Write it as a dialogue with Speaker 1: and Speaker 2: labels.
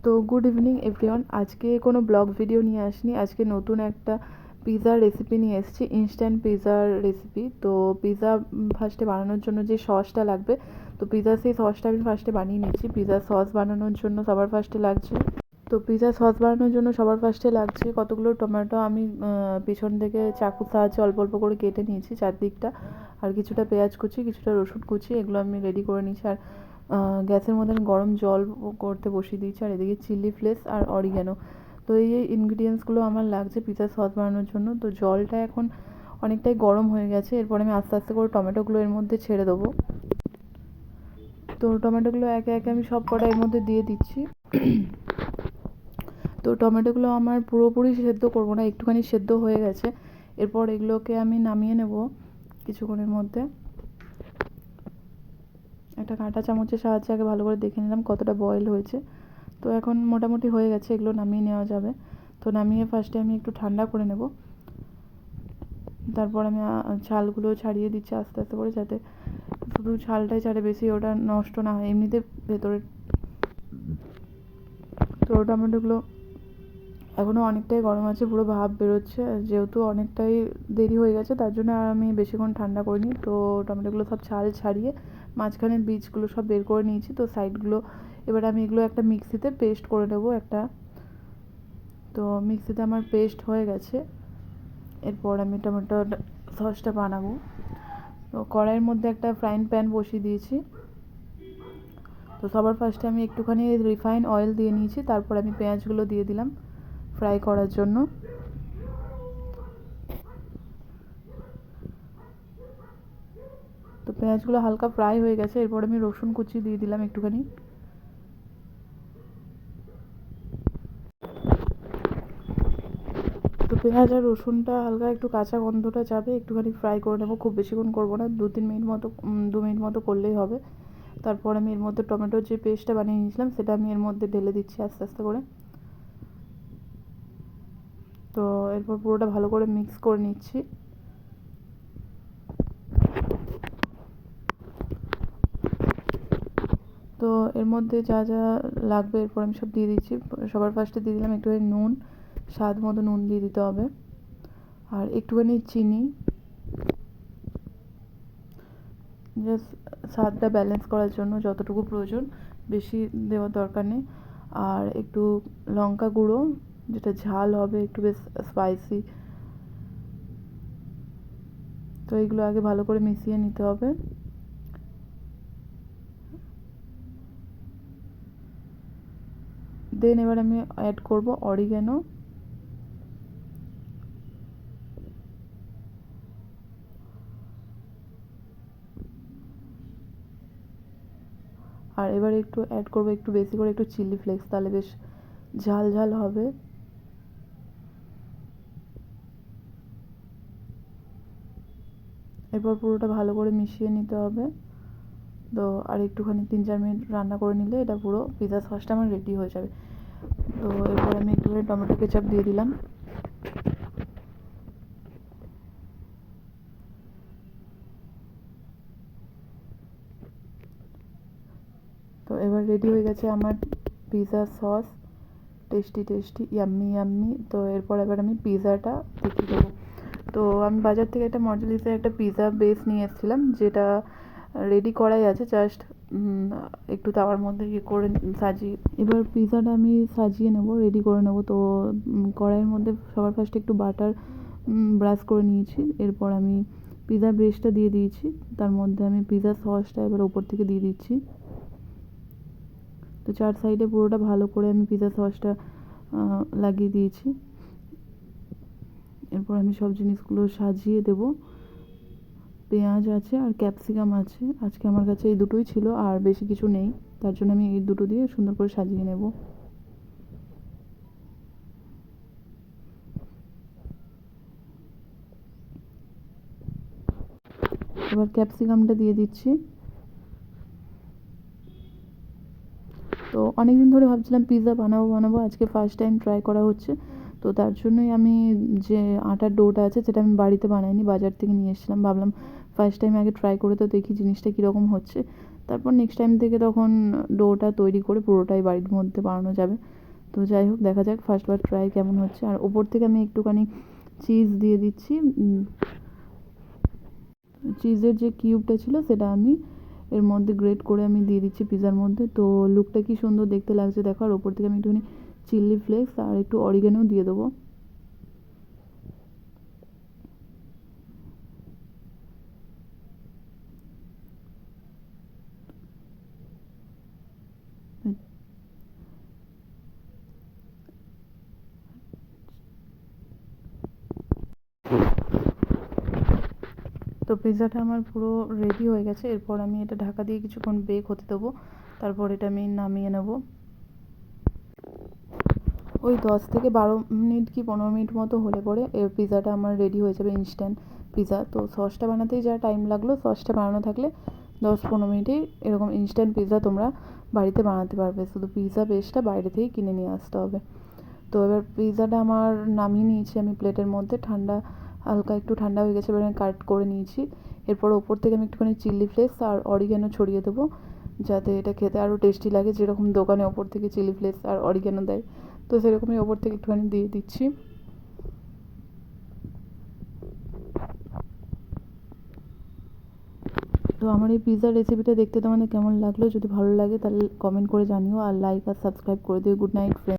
Speaker 1: তো good evening everyone. আজকে কোনো ব্লগ ভিডিও নিয়ে আসিনি, আজকে নতুন একটা পিৎজার রেসিপি নিয়ে এসেছি, ইনস্ট্যান্ট পিৎজার রেসিপি। তো পিৎজা ফার্স্টে বানানোর জন্য যে সসটা লাগবে, তো পিৎজার সেই সসটা আমি ফার্স্টে বানিয়ে নিচ্ছি। পিৎজার সস বানানোর জন্য সবার ফার্স্টে লাগছে, তো পিৎজার সস বানানোর জন্য সবার ফার্স্টে লাগছে কতগুলো টমেটো। আমি পিছন থেকে চাকুর সাহায্যে অল্প অল্প করে কেটে নিয়েছি চারদিকটা, আর কিছুটা পেঁয়াজ কুচি, কিছুটা রসুন কুচি, এগুলো আমি রেডি করে নিয়েছি। আর গ্যাসের মধ্যে আমি গরম জল করতে বসিয়ে দিয়েছি, আর এদিকে চিলি ফ্লেক্স আর অরিগ্যানো। তো এই ইনগ্রিডিয়েন্টসগুলো আমার লাগছে পিৎজা সস বানানোর জন্য। তো জলটা এখন অনেকটাই গরম হয়ে গেছে, এরপর আমি আস্তে আস্তে করে টমেটোগুলো এর মধ্যে ছেড়ে দেবো। তো টমেটোগুলো একে একে আমি সব কটা এর মধ্যে দিয়ে দিচ্ছি। তো টমেটোগুলো আমার পুরোপুরি সেদ্ধ করবো না, একটুখানি সেদ্ধ হয়ে গেছে। এরপর এগুলোকে আমি নামিয়ে নেব কিছুক্ষণের মধ্যে। একটা কাঁটা চামচের সাহায্যে আগে ভালো করে দেখে নিলাম কতটা বয়েল হয়েছে। তো এখন মোটামুটি হয়ে গেছে, এগুলো নামিয়ে নেওয়া যাবে। তো নামিয়ে ফার্স্টে আমি একটু ঠান্ডা করে নেব, তারপর আমি ছালগুলো ছাড়িয়ে দিচ্ছি আস্তে আস্তে করে, যাতে শুধু ছালটাই ছাড়ে, বেশি ওটা নষ্ট না হয় এমনিতে ভেতরে। তো টমেটোগুলো এখনও অনেকটাই গরম আছে, পুরো ভাপ বেরোচ্ছে। যেহেতু অনেকটাই দেরি হয়ে গেছে, তার জন্য আর আমি বেশিক্ষণ ঠান্ডা করিনি। তো টমেটোগুলো সব ছাল ছাড়িয়ে মাঝখানে বীজগুলো সব বের করে নিয়েছি। তো সাইডগুলো এবার আমি এগুলো একটা মিক্সিতে পেস্ট করে নেবো একটা। তো মিক্সিতে আমার পেস্ট হয়ে গেছে, এরপর আমি টমেটো সসটা বানাবো। তো কড়াইয়ের মধ্যে একটা ফ্রাইং প্যান বসিয়ে দিয়েছি। তো সবার ফার্স্টে আমি একটুখানি রিফাইন অয়েল দিয়ে নিয়েছি, তারপর আমি পেঁয়াজগুলো দিয়ে দিলাম ফ্রাই করার জন্য। তো পেঁয়াজগুলো হালকা ফ্রাই হয়ে গেছে, এরপর আমি রসুন কুচি দিয়ে দিলাম একটুখানি। তো পেঁয়াজ আর রসুনটা হালকা একটু কাঁচা গন্ধটা যাবে, একটুখানি ফ্রাই করে নেবো, খুব বেশিক্ষণ করবো না, 2-3 মিনিট মতো, 2 মিনিট মতো করলেই হবে। তারপর আমি এর মধ্যে টমেটোর যে পেস্টটা বানিয়ে নিয়েছিলাম সেটা আমি এর মধ্যে ঢেলে দিচ্ছি আস্তে আস্তে করে। তো এরপর পুরোটা ভালো করে মিক্স করে নিচ্ছি। তো এর মধ্যে যা যা লাগবে এরপর আমি সব দিয়ে দিচ্ছি। সবার ফার্স্টে দিয়ে দিলাম একটুখানি নুন, স্বাদ মতো নুন দিয়ে দিতে হবে, আর একটুখানি চিনি, জাস্ট স্বাদটা ব্যালেন্স করার জন্য যতটুকু প্রয়োজন, বেশি দেওয়ার দরকার নেই। আর একটু লঙ্কা গুঁড়ো, যেটা ঝাল হবে, একটু বেশ স্পাইসি। তো এইগুলো আগে ভালো করে মিশিয়ে নিতে হবে। দেন এবার আমি অ্যাড করব অরিগ্যানো। আর এবার একটু অ্যাড করব একটু বেশি করে একটু চিলি ফ্লেক্স, তাহলে বেশ ঝাল ঝাল হবে। এরপর পুরোটা ভালো করে মিশিয়ে নিতে হবে। তো আর একটুখানি 3-4 মিনিট রান্না করে নিলে এটা পুরো পিৎজা সসটা আমার রেডি হয়ে যাবে। তো এরপর আমি একটুখানি টমেটো কেচাপ দিয়ে দিলাম। তো এবার রেডি হয়ে গেছে আমার pizza sauce, tasty tasty, yummy yummy. তো এরপর এবার আমি পিৎজাটা দেখিয়ে দেবো। তো আমি বাজার থেকে একটা মজলিসের একটা পিৎজা বেস নিয়ে এসেছিলাম, যেটা রেডি করাই আছে, জাস্ট একটু তাওয়ার মধ্যে ইয়ে করে সাজিয়ে। এবার পিৎজাটা আমি সাজিয়ে নেব, রেডি করে নেব। তো কড়াইয়ের মধ্যে সবার ফার্স্টে একটু বাটার ব্রাশ করে নিয়েছি, এরপর আমি পিৎজা বেসটা দিয়ে দিয়েছি, তার মধ্যে আমি পিৎজা সসটা এবার ওপর থেকে দিয়ে দিচ্ছি। তো 4 সাইডে পুরোটা ভালো করে আমি পিৎজা সসটা লাগিয়ে দিয়েছি। এরপর আমি সব জিনিসগুলো সাজিয়ে দেব। পেঁয়াজ আছে আর ক্যাপসিকাম আছে, আজকে আমার কাছে এই দুটোই ছিল, আর বেশি কিছু নেই, তার জন্য আমি এই দুটো দিয়ে সুন্দর করে সাজিয়ে নেব। এবার ক্যাপসিকামটা দিয়ে দিচ্ছি। তো অনেক দিন ধরে ভাবছিলাম পিৎজা বানাবো, আজকে ফার্স্ট টাইম ট্রাই করা হচ্ছে। তো তার জন্যই আমি যে আটার ডোটা আছে সেটা আমি বাড়িতে বানাইনি, বাজার থেকে নিয়ে এসেছিলাম। ভাবলাম ফার্স্ট টাইম আগে ট্রাই করে তো দেখি জিনিসটা কীরকম হচ্ছে। তারপর নেক্সট টাইম থেকে তখন ডোটা তৈরি করে পুরোটাই বাড়ির মধ্যে বানানো যাবে। তো যাই হোক, দেখা যাক ফার্স্টবার ট্রাই কেমন হচ্ছে। আর ওপর থেকে আমি একটুখানি চিজ দিয়ে দিচ্ছি। চিজের যে কিউবটা ছিল সেটা আমি এর মধ্যে গ্রেট করে আমি দিয়ে দিচ্ছি পিৎজার মধ্যে। তো লুকটা কি সুন্দর দেখতে লাগছে দেখো। আর ওপর থেকে আমি একটুখানি চিলি ফ্লেক্স আর একটু অরিগ্যানো দিয়ে দেবো। তো পিৎজাটা আমার পুরো রেডি হয়ে গেছে। এরপর আমি এটা ঢাকা দিয়ে কিছুক্ষণ বেক হতে দেবো। তারপর এটা আমি নামিয়ে নেব। ওই 10 থেকে 12 মিনিট কি 15 মিনিট মতো হলে পরে এই পিৎজাটা আমার রেডি হয়ে যাবে, ইনস্ট্যান্ট পিৎজা। তো সসটা বানাতেই যা টাইম লাগলো, সসটা বানানো থাকলে 10-15 মিনিটেই এরকম ইনস্ট্যান্ট পিৎজা তোমরা বাড়িতে বানাতে পারবে। শুধু পিৎজা বেসটা বাইরে থেকেই কিনে নিয়ে আসতে হবে। তো এবার পিৎজাটা আমার নামিয়ে নিয়েছি আমি প্লেটের মধ্যে। ঠান্ডা, হালকা একটু ঠান্ডা হয়ে গেছে, এবার আমি কাট করে নিয়েছি। এরপর ওপর থেকে আমি একটুখানি চিলি ফ্লেক্স আর অরিগ্যানো ছড়িয়ে দেবো, যাতে এটা খেতে আরও টেস্টি লাগে। যেরকম দোকানে ওপর থেকে চিলি ফ্লেক্স আর অরিগ্যানো দেয়, তো সেরকমই ওপর থেকে একটুখানি দিয়ে দিচ্ছি। তো আমার এই পিৎজার রেসিপিটা দেখতে তোমাদের কেমন লাগলো? যদি ভালো লাগে তাহলে কমেন্ট করে জানিও, আর লাইক আর সাবস্ক্রাইব করে দিও। Good night friend.